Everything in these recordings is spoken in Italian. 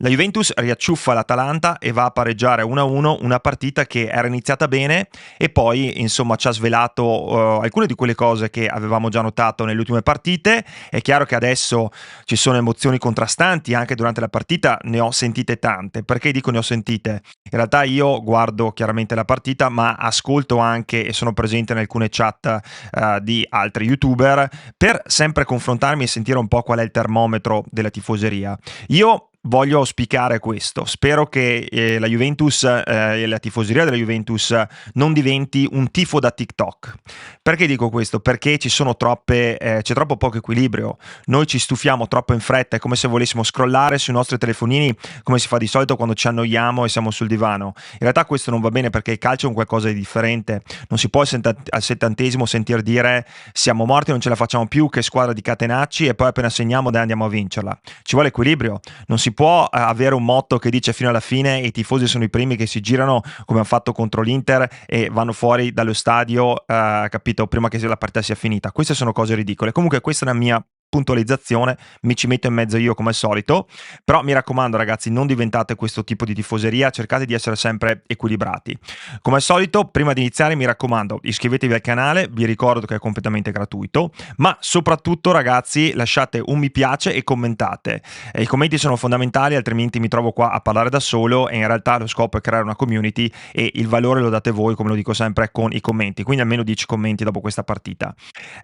La Juventus riacciuffa l'Atalanta e va a pareggiare 1-1 una partita che era iniziata bene e poi insomma ci ha svelato alcune di quelle cose che avevamo già notato nelle ultime partite. È chiaro che adesso ci sono emozioni contrastanti, anche durante la partita ne ho sentite tante. Perché dico ne ho sentite? In realtà io guardo chiaramente la partita, ma ascolto anche e sono presente in alcune chat di altri youtuber per sempre confrontarmi e sentire un po' qual è il termometro della tifoseria. Io voglio auspicare questo, spero che la Juventus e la tifoseria della Juventus non diventi un tifo da TikTok. Perché dico questo? Perché c'è troppo poco equilibrio, noi ci stufiamo troppo in fretta, è come se volessimo scrollare sui nostri telefonini come si fa di solito quando ci annoiamo e siamo sul divano. In realtà questo non va bene perché il calcio è un qualcosa di differente, non si può al 70° sentir dire siamo morti, non ce la facciamo più, che squadra di catenacci, e poi appena segniamo dai andiamo a vincerla. Ci vuole equilibrio, non si può avere un motto che dice fino alla fine e i tifosi sono i primi che si girano come hanno fatto contro l'Inter e vanno fuori dallo stadio, capito, prima che la partita sia finita. Queste sono cose ridicole. Comunque questa è la mia puntualizzazione, mi ci metto in mezzo io come al solito, però mi raccomando ragazzi, non diventate questo tipo di tifoseria, cercate di essere sempre equilibrati. Come al solito, prima di iniziare mi raccomando, iscrivetevi al canale, vi ricordo che è completamente gratuito, ma soprattutto ragazzi lasciate un mi piace e commentate. I commenti sono fondamentali, altrimenti mi trovo qua a parlare da solo e in realtà lo scopo è creare una community e il valore lo date voi, come lo dico sempre, con i commenti, quindi almeno 10 commenti dopo questa partita.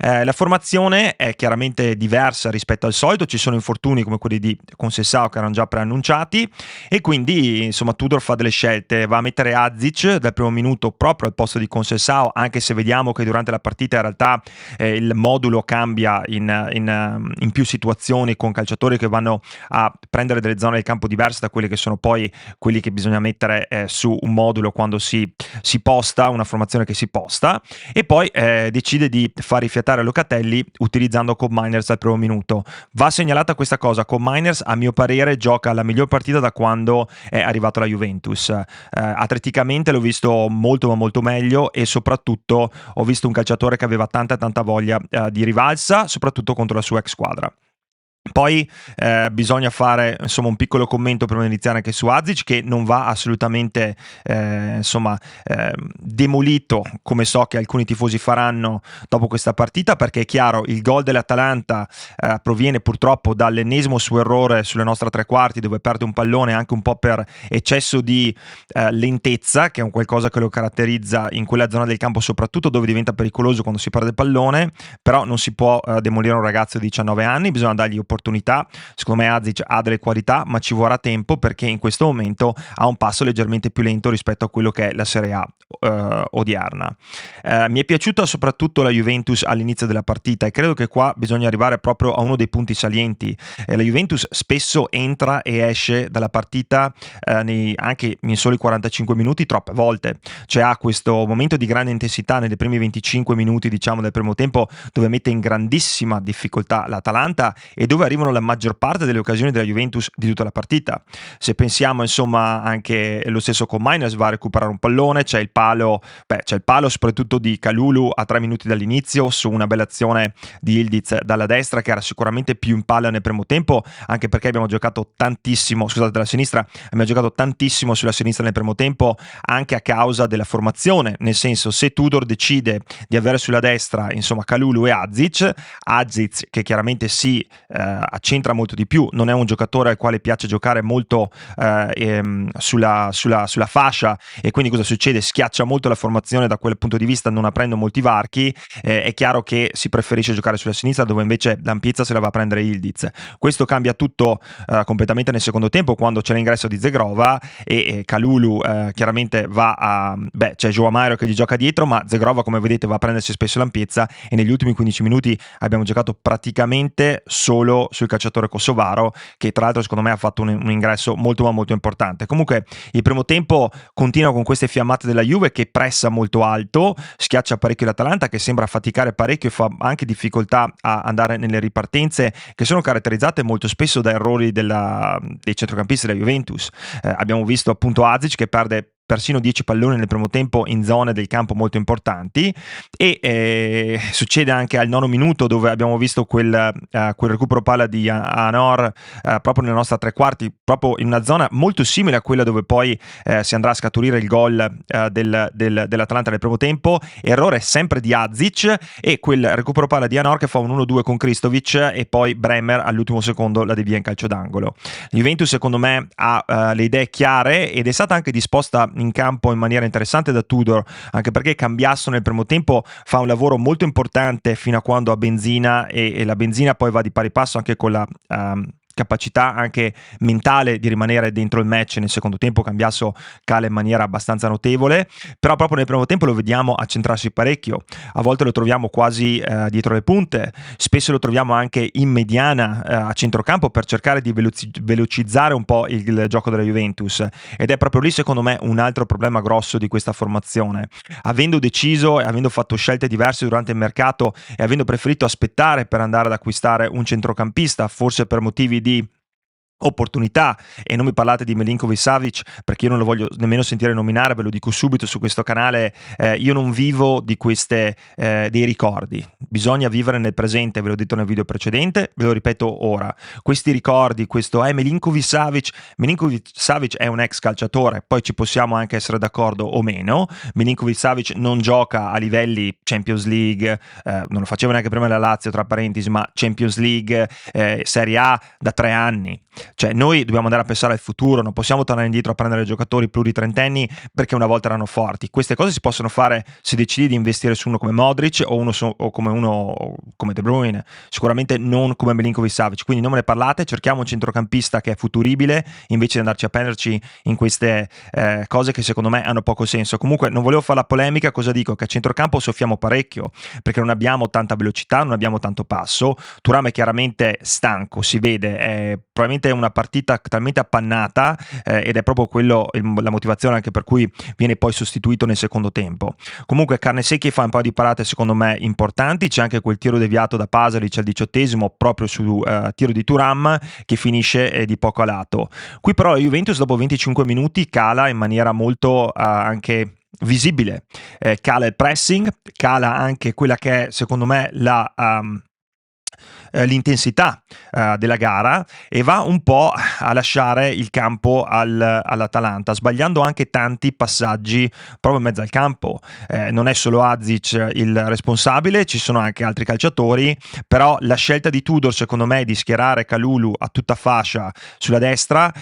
La formazione è chiaramente diversa rispetto al solito, ci sono infortuni come quelli di Conceição che erano già preannunciati e quindi insomma Tudor fa delle scelte, va a mettere Azic dal primo minuto proprio al posto di Conceição, anche se vediamo che durante la partita in realtà il modulo cambia in più situazioni con calciatori che vanno a prendere delle zone del campo diverse da quelle che sono poi quelli che bisogna mettere su un modulo quando si posta, una formazione che si posta, e poi decide di far rifiatare Locatelli utilizzando Cobb Miners al primo minuto. Va segnalata questa cosa, Cobb Miners a mio parere gioca la miglior partita da quando è arrivato alla Juventus. Atleticamente l'ho visto molto ma molto meglio e soprattutto ho visto un calciatore che aveva tanta voglia di rivalsa, soprattutto contro la sua ex squadra. Poi bisogna fare insomma un piccolo commento prima di iniziare anche su Azic, che non va assolutamente demolito come so che alcuni tifosi faranno dopo questa partita, perché è chiaro il gol dell'Atalanta proviene purtroppo dall'ennesimo suo errore sulle nostre tre quarti, dove perde un pallone anche un po' per eccesso di lentezza, che è un qualcosa che lo caratterizza in quella zona del campo, soprattutto dove diventa pericoloso quando si perde il pallone. Però non si può demolire un ragazzo di 19 anni, bisogna dargli opportunità. Secondo me Azic ha delle qualità, ma ci vorrà tempo perché in questo momento ha un passo leggermente più lento rispetto a quello che è la Serie A odierna. Mi è piaciuta soprattutto la Juventus all'inizio della partita e credo che qua bisogna arrivare proprio a uno dei punti salienti. La Juventus spesso entra e esce dalla partita anche in soli 45 minuti troppe volte, cioè ha questo momento di grande intensità nei primi 25 minuti diciamo del primo tempo, dove mette in grandissima difficoltà l'Atalanta e dove arrivano la maggior parte delle occasioni della Juventus di tutta la partita. Se pensiamo insomma anche lo stesso con Miners va a recuperare un pallone, c'è il palo soprattutto di Kalulu a 3 minuti dall'inizio su una bella azione di Ildiz dalla destra, che era sicuramente più in palla nel primo tempo, anche perché abbiamo giocato tantissimo, scusate, dalla sinistra, abbiamo giocato tantissimo sulla sinistra nel primo tempo, anche a causa della formazione, nel senso se Tudor decide di avere sulla destra insomma Kalulu e Azic che chiaramente si accentra molto di più, non è un giocatore al quale piace giocare molto sulla fascia, e quindi cosa succede? Schiaccia molto la formazione da quel punto di vista, non aprendo molti varchi. È chiaro che si preferisce giocare sulla sinistra, dove invece l'ampiezza se la va a prendere Ildiz. Questo cambia tutto completamente nel secondo tempo, quando c'è l'ingresso di Zegrova e Kalulu chiaramente va a... c'è Joao Mario che gli gioca dietro, ma Zegrova come vedete va a prendersi spesso l'ampiezza, e negli ultimi 15 minuti abbiamo giocato praticamente solo sul calciatore kosovaro, che tra l'altro secondo me ha fatto un ingresso molto ma molto importante. Comunque il primo tempo continua con queste fiammate della Juve che pressa molto alto, schiaccia parecchio l'Atalanta, che sembra faticare parecchio e fa anche difficoltà a andare nelle ripartenze, che sono caratterizzate molto spesso da errori dei centrocampisti della Juventus. Abbiamo visto appunto Azic che perde persino 10 palloni nel primo tempo in zone del campo molto importanti, e succede anche al 9° minuto, dove abbiamo visto quel recupero palla di Anor proprio nella nostra tre quarti, proprio in una zona molto simile a quella dove poi si andrà a scaturire il gol dell'Atalanta nel primo tempo. Errore sempre di Azic, e quel recupero palla di Anor che fa un 1-2 con Kristovic, e poi Bremer all'ultimo secondo la devia in calcio d'angolo. Juventus secondo me ha le idee chiare, ed è stata anche disposta in campo in maniera interessante da Tudor, anche perché Cambiasso nel primo tempo fa un lavoro molto importante fino a quando ha benzina, e la benzina poi va di pari passo anche con la capacità anche mentale di rimanere dentro il match. Nel secondo tempo Cambiasso cala in maniera abbastanza notevole, però proprio nel primo tempo lo vediamo accentrarsi parecchio, a volte lo troviamo quasi dietro le punte, spesso lo troviamo anche in mediana a centrocampo per cercare di velocizzare un po' il gioco della Juventus, ed è proprio lì secondo me un altro problema grosso di questa formazione. Avendo deciso e avendo fatto scelte diverse durante il mercato, e avendo preferito aspettare per andare ad acquistare un centrocampista, forse per motivi di opportunità, e non mi parlate di Milinkovic Savic perché io non lo voglio nemmeno sentire nominare, ve lo dico subito su questo canale, io non vivo di queste dei ricordi, bisogna vivere nel presente, ve l'ho detto nel video precedente, ve lo ripeto ora, questi ricordi, questo Milinkovic Savic è un ex calciatore, poi ci possiamo anche essere d'accordo o meno. Milinkovic Savic non gioca a livelli Champions League, non lo faceva neanche prima la Lazio, tra parentesi, ma Champions League, Serie A da 3 anni. Cioè noi dobbiamo andare a pensare al futuro, non possiamo tornare indietro a prendere giocatori pluritrentenni perché una volta erano forti. Queste cose si possono fare se decidi di investire su uno come Modric o come De Bruyne, sicuramente non come Milinkovic Savic, quindi non me ne parlate, cerchiamo un centrocampista che è futuribile invece di andarci a perderci in queste cose che secondo me hanno poco senso. Comunque non volevo fare la polemica, cosa dico? Che a centrocampo soffiamo parecchio perché non abbiamo tanta velocità, non abbiamo tanto passo. Thuram è chiaramente stanco, si vede, è probabilmente una partita talmente appannata ed è proprio quello la motivazione anche per cui viene poi sostituito nel secondo tempo. Comunque Carnesecchi fa un paio di parate secondo me importanti, c'è anche quel tiro deviato da Pasalic al 18° proprio su tiro di Thuram che finisce di poco a lato. Qui però la Juventus dopo 25 minuti cala in maniera molto anche visibile, cala il pressing, cala anche quella che è secondo me l'intensità della gara, e va un po' a lasciare il campo all'Atalanta, sbagliando anche tanti passaggi proprio in mezzo al campo. Non è solo Azic il responsabile, ci sono anche altri calciatori, però la scelta di Tudor secondo me è di schierare Kalulu a tutta fascia sulla destra,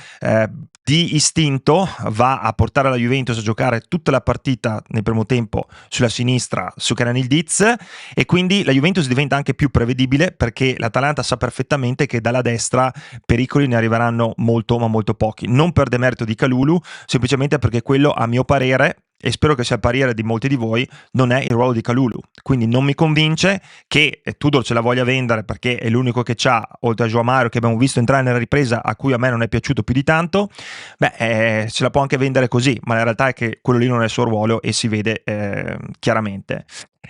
di istinto va a portare la Juventus a giocare tutta la partita nel primo tempo sulla sinistra su Kenan Yildiz, e quindi la Juventus diventa anche più prevedibile perché l'Atalanta sa perfettamente che dalla destra pericoli ne arriveranno molto ma molto pochi, non per demerito di Kalulu, semplicemente perché quello a mio parere, e spero che sia il parere di molti di voi, non è il ruolo di Kalulu. Quindi non mi convince che Tudor ce la voglia vendere perché è l'unico che c'ha, oltre a João Mario che abbiamo visto entrare nella ripresa, a cui a me non è piaciuto più di tanto. Ce la può anche vendere così, ma la realtà è che quello lì non è il suo ruolo e si vede chiaramente.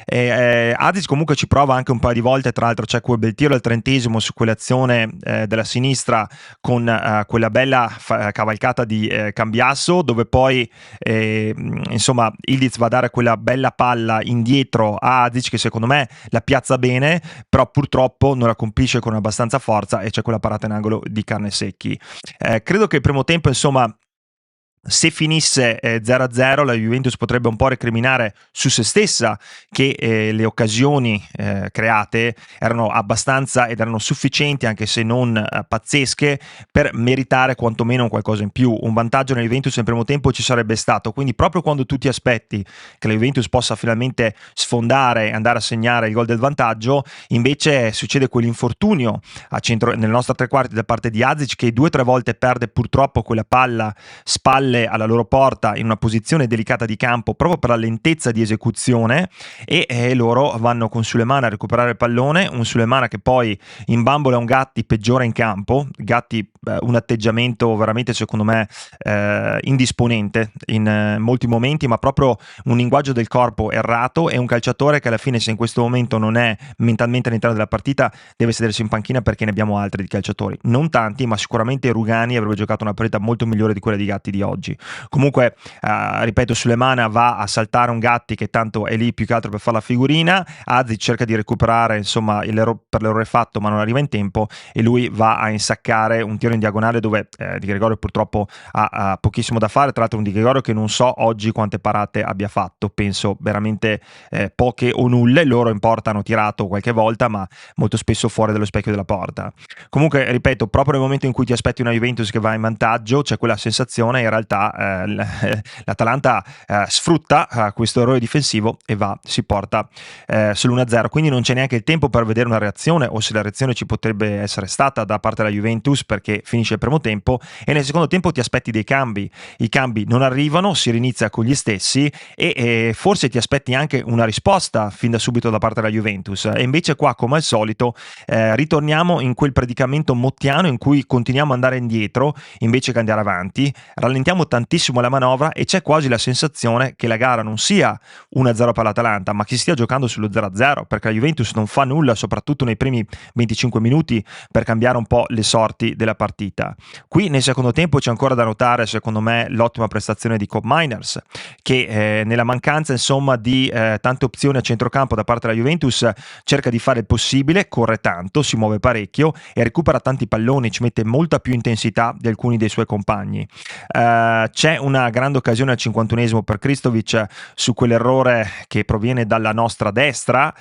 Azic comunque ci prova anche un paio di volte, tra l'altro c'è quel bel tiro al 30° su quell'azione della sinistra con quella bella cavalcata di Cambiasso, dove poi insomma Yildiz va a dare quella bella palla indietro a Azic che secondo me la piazza bene, però purtroppo non la colpisce con abbastanza forza e c'è quella parata in angolo di Carnesecchi. Credo che il primo tempo insomma, se finisse 0-0 la Juventus potrebbe un po' recriminare su se stessa che le occasioni create erano abbastanza ed erano sufficienti, anche se non pazzesche, per meritare quantomeno qualcosa in più. Un vantaggio nella Juventus nel primo tempo ci sarebbe stato, quindi proprio quando tu ti aspetti che la Juventus possa finalmente sfondare e andare a segnare il gol del vantaggio, invece succede quell'infortunio a centro, nella nostra tre quarti da parte di Azic, che 2 o 3 volte perde purtroppo quella palla spalle alla loro porta in una posizione delicata di campo proprio per la lentezza di esecuzione, e loro vanno con Sulemana a recuperare il pallone, un Sulemana che poi imbambola un Gatti peggiore in campo. Gatti un atteggiamento veramente secondo me indisponente in molti momenti, ma proprio un linguaggio del corpo errato, e un calciatore che alla fine, se in questo momento non è mentalmente all'interno della partita, deve sedersi in panchina, perché ne abbiamo altri di calciatori, non tanti, ma sicuramente Rugani avrebbe giocato una partita molto migliore di quella di Gatti di oggi. oggi. Comunque, ripeto, Sulemana va a saltare un Gatti che tanto è lì più che altro per fare la figurina, Azic cerca di recuperare insomma per l'errore fatto ma non arriva in tempo, e lui va a insaccare un tiro in diagonale dove Di Gregorio purtroppo ha pochissimo da fare. Tra l'altro un Di Gregorio che non so oggi quante parate abbia fatto, penso veramente poche o nulle. Loro in porta hanno tirato qualche volta, ma molto spesso fuori dallo specchio della porta. Comunque, ripeto, proprio nel momento in cui ti aspetti una Juventus che va in vantaggio, c'è quella sensazione, in realtà l'Atalanta sfrutta questo errore difensivo e si porta sull'1-0, quindi non c'è neanche il tempo per vedere una reazione, o se la reazione ci potrebbe essere stata da parte della Juventus, perché finisce il primo tempo e nel secondo tempo ti aspetti dei cambi. I cambi non arrivano, si rinizia con gli stessi e forse ti aspetti anche una risposta fin da subito da parte della Juventus, e invece qua, come al solito, ritorniamo in quel predicamento mottiano in cui continuiamo ad andare indietro invece che andare avanti, rallentiamo tantissimo la manovra e c'è quasi la sensazione che la gara non sia 1-0 per l'Atalanta, ma che si stia giocando sullo 0-0, perché la Juventus non fa nulla, soprattutto nei primi 25 minuti, per cambiare un po' le sorti della partita. Qui nel secondo tempo c'è ancora da notare, secondo me, l'ottima prestazione di Koopmeiners, che nella mancanza insomma di tante opzioni a centrocampo da parte della Juventus cerca di fare il possibile, corre tanto, si muove parecchio e recupera tanti palloni, ci mette molta più intensità di alcuni dei suoi compagni. C'è una grande occasione al 51esimo per Kristovic su quell'errore che proviene dalla nostra destra,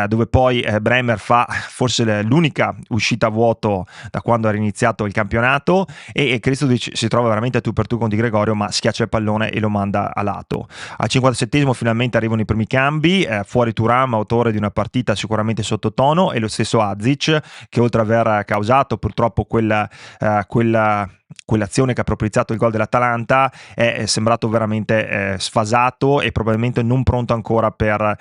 dove poi Bremer fa forse l'unica uscita a vuoto da quando era iniziato il campionato, e Kristovic si trova veramente a tu per tu con Di Gregorio, ma schiaccia il pallone e lo manda a lato. Al 57esimo finalmente arrivano i primi cambi, fuori Thuram, autore di una partita sicuramente sottotono, e lo stesso Azic, che oltre ad aver causato purtroppo quell'azione che ha propizzato il gol dell'Atalanta, è sembrato veramente sfasato e probabilmente non pronto ancora per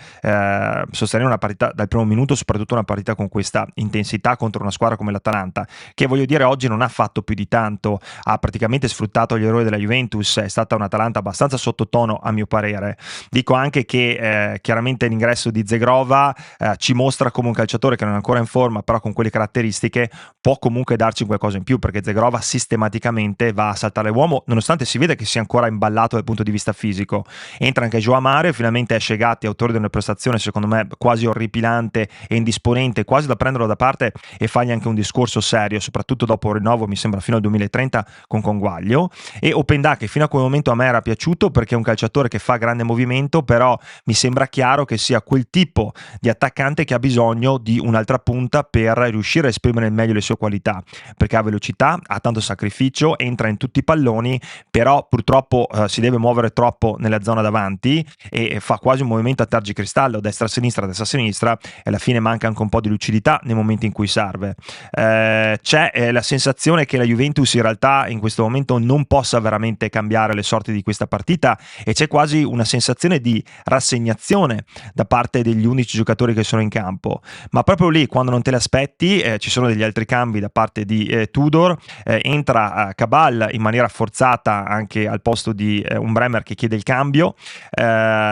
sostenere una partita dal primo minuto, soprattutto una partita con questa intensità contro una squadra come l'Atalanta, che voglio dire oggi non ha fatto più di tanto, ha praticamente sfruttato gli errori della Juventus. È stata un'Atalanta abbastanza sottotono a mio parere. Dico anche che chiaramente l'ingresso di Zegrova ci mostra come un calciatore che non è ancora in forma, però con quelle caratteristiche può comunque darci qualcosa in più, perché Zegrova sistematicamente va a saltare l'uomo, nonostante si vede che sia ancora imballato dal punto di vista fisico. Entra anche Joao Mario, finalmente esce Gatti, autore di una prestazione secondo me quasi orripilante e indisponente, quasi da prenderlo da parte e fargli anche un discorso serio, soprattutto dopo il rinnovo, mi sembra fino al 2030 con Conguaglio. E Openda, che fino a quel momento a me era piaciuto perché è un calciatore che fa grande movimento, però mi sembra chiaro che sia quel tipo di attaccante che ha bisogno di un'altra punta per riuscire a esprimere al meglio le sue qualità, perché ha velocità, ha tanto sacrificio, entra in tutti i palloni, però purtroppo si deve muovere troppo nella zona davanti e fa quasi un movimento a tergicristallo, destra-sinistra, destra-sinistra, e alla fine manca anche un po' di lucidità nei momenti in cui serve. C'è la sensazione che la Juventus in realtà in questo momento non possa veramente cambiare le sorti di questa partita, e c'è quasi una sensazione di rassegnazione da parte degli 11 giocatori che sono in campo, ma proprio lì, quando non te le aspetti, ci sono degli altri cambi da parte di Tudor. Entra Cabal in maniera forzata anche al posto di un Bremer che chiede il cambio,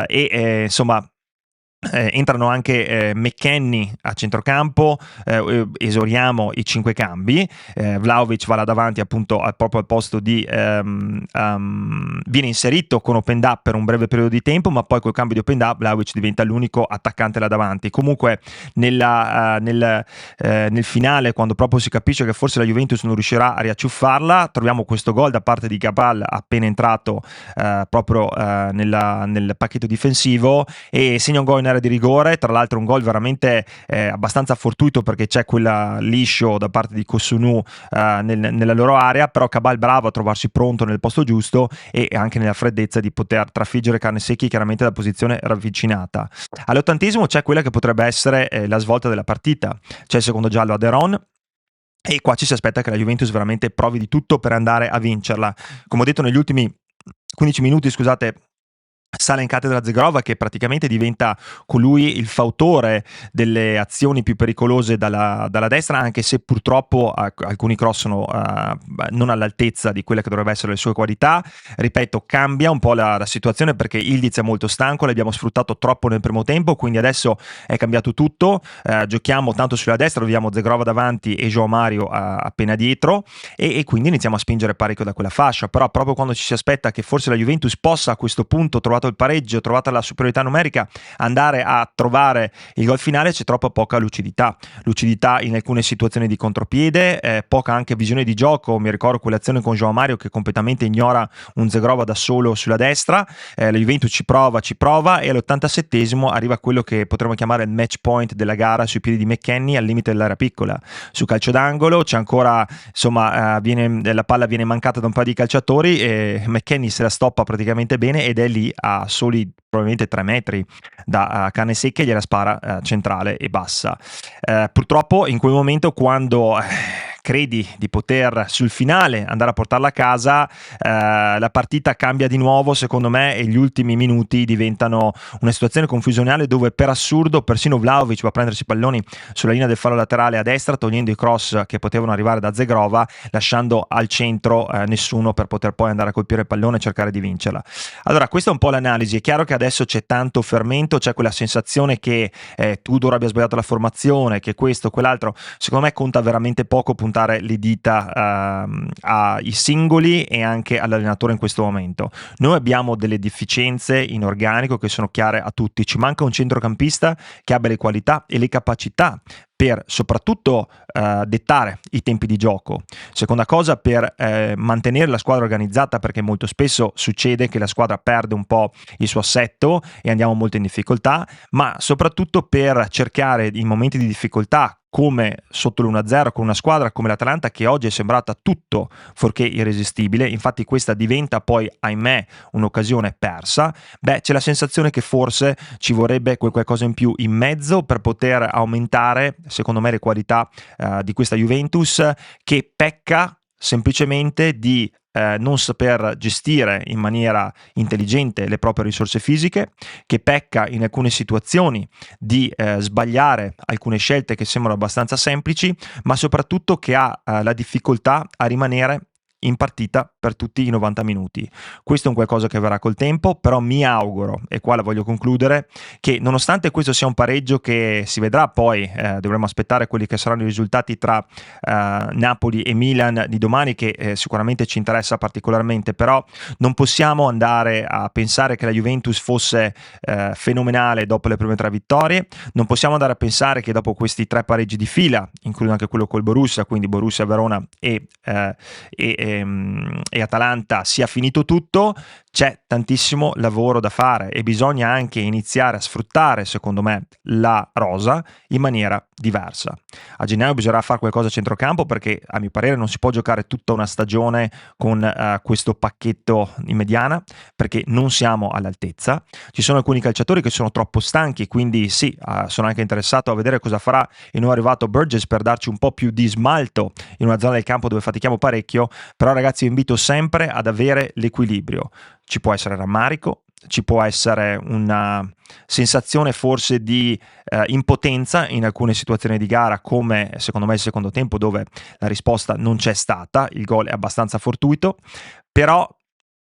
insomma entrano anche McKennie a centrocampo, esauriamo i 5 cambi, Vlahovic va là davanti appunto proprio al posto di viene inserito con Openda per un breve periodo di tempo, ma poi col cambio di Openda Vlahovic diventa l'unico attaccante là davanti. Comunque nel finale, quando proprio si capisce che forse la Juventus non riuscirà a riacciuffarla, troviamo questo gol da parte di Cabal appena entrato proprio nel pacchetto difensivo, e segna un gol in area di rigore, tra l'altro un gol veramente abbastanza fortuito, perché c'è quella liscio da parte di Kosunu nella loro area, però Cabal bravo a trovarsi pronto nel posto giusto e anche nella freddezza di poter trafiggere Carnesecchi chiaramente da posizione ravvicinata. All'80esimo c'è quella che potrebbe essere la svolta della partita, c'è il secondo giallo a Deron, e qua ci si aspetta che la Juventus veramente provi di tutto per andare a vincerla. Come ho detto negli ultimi 15 minuti, scusate, sale in cattedra Zegrova, che praticamente diventa colui il fautore delle azioni più pericolose dalla destra, anche se purtroppo alcuni cross sono non all'altezza di quelle che dovrebbero essere le sue qualità. Ripeto, cambia un po' la situazione perché Ildiz è molto stanco, l'abbiamo sfruttato troppo nel primo tempo, quindi adesso è cambiato tutto. Giochiamo tanto sulla destra, vediamo Zegrova davanti e João Mario appena dietro, e quindi iniziamo a spingere parecchio da quella fascia. Però proprio quando ci si aspetta che forse la Juventus possa, a questo punto, trovato il pareggio, trovata la superiorità numerica, andare a trovare il gol finale, c'è troppo poca lucidità in alcune situazioni di contropiede, poca anche visione di gioco. Mi ricordo quell'azione con João Mario che completamente ignora un Zegrova da solo sulla destra. La Juventus ci prova e all'87esimo arriva quello che potremmo chiamare il match point della gara sui piedi di McKennie al limite dell'area piccola, su calcio d'angolo. C'è ancora, insomma, la palla viene mancata da un paio di calciatori e McKennie se la stoppa praticamente bene ed è lì a soli probabilmente 3 metri da canne secche, gliela spara centrale e bassa. Purtroppo in quel momento, quando credi di poter sul finale andare a portarla a casa, la partita cambia di nuovo secondo me, e gli ultimi minuti diventano una situazione confusionale dove per assurdo persino Vlahovic va a prendersi palloni sulla linea del fallo laterale a destra, togliendo i cross che potevano arrivare da Zegrova, lasciando al centro nessuno per poter poi andare a colpire il pallone e cercare di vincerla. Allora, questa è un po' l'analisi. È chiaro che adesso c'è tanto fermento, c'è quella sensazione che Tudor abbia sbagliato la formazione, che questo, quell'altro. Secondo me conta veramente poco puntare le dita ai singoli e anche all'allenatore in questo momento. Noi abbiamo delle deficienze in organico che sono chiare a tutti. Ci manca un centrocampista che abbia le qualità e le capacità per soprattutto dettare i tempi di gioco. Seconda cosa, per mantenere la squadra organizzata, perché molto spesso succede che la squadra perde un po' il suo assetto e andiamo molto in difficoltà, ma soprattutto per cercare in momenti di difficoltà, come sotto l'1-0 con una squadra come l'Atalanta che oggi è sembrata tutto fuorché irresistibile. Infatti questa diventa poi, ahimè, un'occasione persa. C'è la sensazione che forse ci vorrebbe qualcosa in più in mezzo per poter aumentare, secondo me, le qualità di questa Juventus, che pecca semplicemente di non saper gestire in maniera intelligente le proprie risorse fisiche, che pecca in alcune situazioni di sbagliare alcune scelte che sembrano abbastanza semplici, ma soprattutto che ha la difficoltà a rimanere in partita per tutti i 90 minuti. Questo è un qualcosa che verrà col tempo, però mi auguro, e qua la voglio concludere, che nonostante questo sia un pareggio che si vedrà poi, dovremo aspettare quelli che saranno i risultati tra Napoli e Milan di domani, che sicuramente ci interessa particolarmente, però non possiamo andare a pensare che la Juventus fosse fenomenale dopo le prime 3 vittorie, non possiamo andare a pensare che dopo questi 3 pareggi di fila, incluso anche quello col Borussia, quindi Borussia, Verona e Atalanta, sia finito tutto. C'è tantissimo lavoro da fare e bisogna anche iniziare a sfruttare, secondo me, la rosa in maniera diversa. A gennaio bisognerà fare qualcosa a centrocampo, perché a mio parere non si può giocare tutta una stagione con questo pacchetto in mediana, perché non siamo all'altezza. Ci sono alcuni calciatori che sono troppo stanchi, quindi sì, sono anche interessato a vedere cosa farà il nuovo arrivato Burgess per darci un po' più di smalto in una zona del campo dove fatichiamo parecchio. Però ragazzi, vi invito sempre ad avere l'equilibrio. Ci può essere rammarico, ci può essere una sensazione forse di impotenza in alcune situazioni di gara, come secondo me il secondo tempo, dove la risposta non c'è stata, il gol è abbastanza fortuito. Però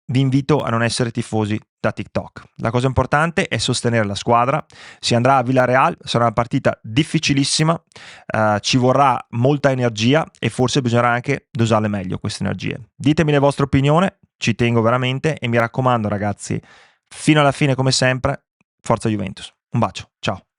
vi invito a non essere tifosi da TikTok. La cosa importante è sostenere la squadra. Si andrà a Villarreal, sarà una partita difficilissima, ci vorrà molta energia e forse bisognerà anche dosarle meglio queste energie. Ditemi la vostra opinione, ci tengo veramente, e mi raccomando ragazzi, fino alla fine come sempre, forza Juventus. Un bacio, ciao.